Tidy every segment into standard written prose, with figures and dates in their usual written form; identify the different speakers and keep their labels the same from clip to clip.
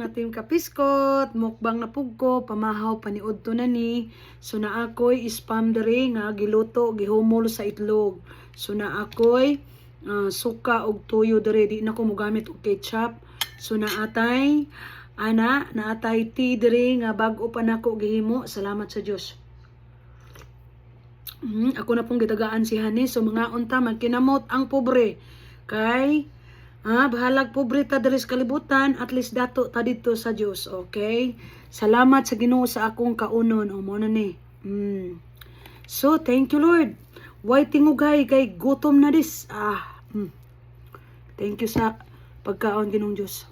Speaker 1: mga team kapiskot, mukbang na pugko, pamahaw paniud to na ni. So na ako'y spam diri nga giluto, gihumol sa itlog. So na ako'y suka og tuyo diri, di na ko mogamit og ketchup. So na atay tea diri nga bag-o pa nako gihimo. Salamat sa Dios. Ako na pong gitagaan si Hani. So mga unta magkinamot ang pobre. Kay bahalag pobre ta diri sa kalibutan, at least dato ta dito sa Dios, okay? Salamat sa Ginoo sa akong kaunon. O mo na ni. So thank you Lord. Why tingugay kay gutom na dis. Thank you sa pagkaon Ginoong Dios.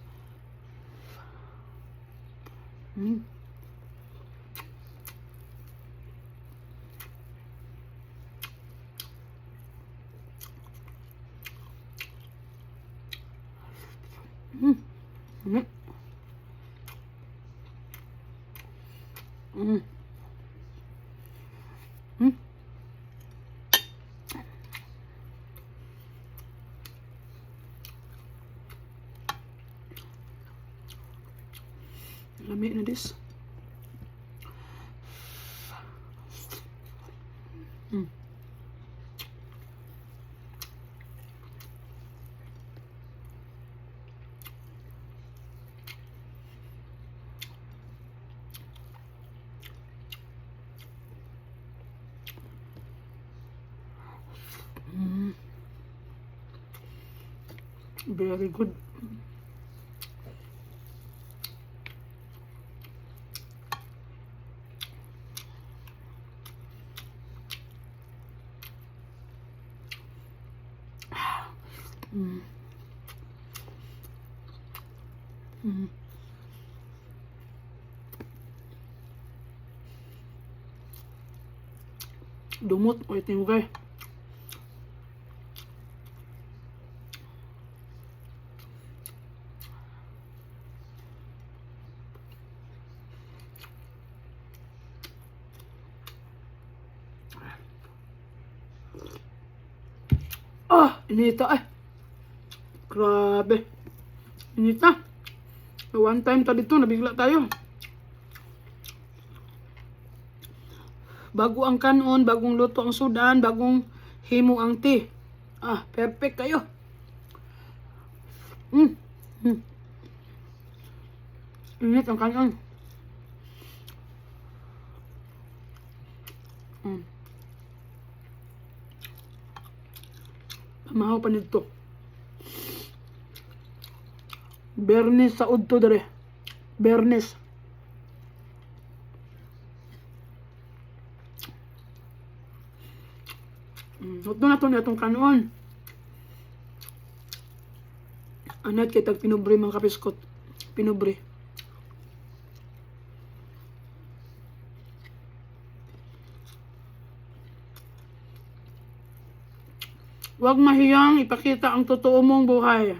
Speaker 1: Lami na dis. Very good. Dumot o itinugay. Inita eh. Grabe. Inita. One time ta dito, nabigla tayo. Bago ang kanon, bagong luto ang sudan, bagong himo ang tea. Perfect kayo. Init ang kanon. Pamahaw pa nito. Bernes sa udto dere. Bernes. Ito na ito na itong kanon. Anat kitag pinubre mga kapiskot. Pinubre. Huwag mahiyang ipakita ang totoo mong buhay.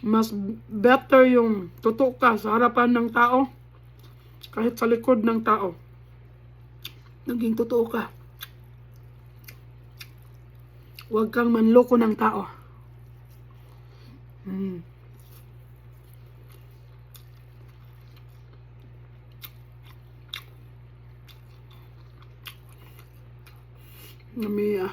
Speaker 1: Mas better yung totoo ka sa harapan ng tao kahit sa likod ng tao. Naging totoo ka. Huwag kang manloko ng tao. Namiya.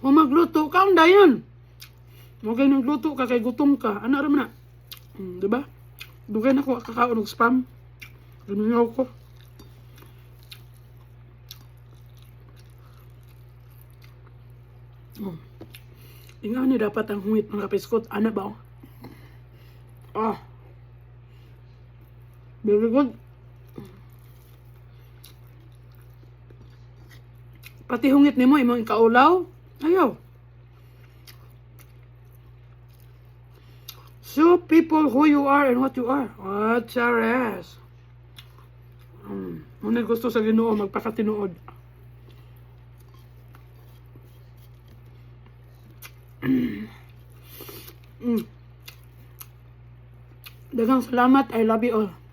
Speaker 1: O magluto ka, ang dayon. Huwag nagluto ka kay gutom ka. Ano rin na? Diba? Dugay na ko kakaon ng spam. Lumingaw ko. Inga ni dapat ang hungit mga kapiskot. Ano ba? Very good. Pati hungit nimo imong ikaulaw. Ayaw. Show people who you are and what you are. What your ass. Muna gusto sa Ginoo magpakatinuod. Daghang salamat. I love you all.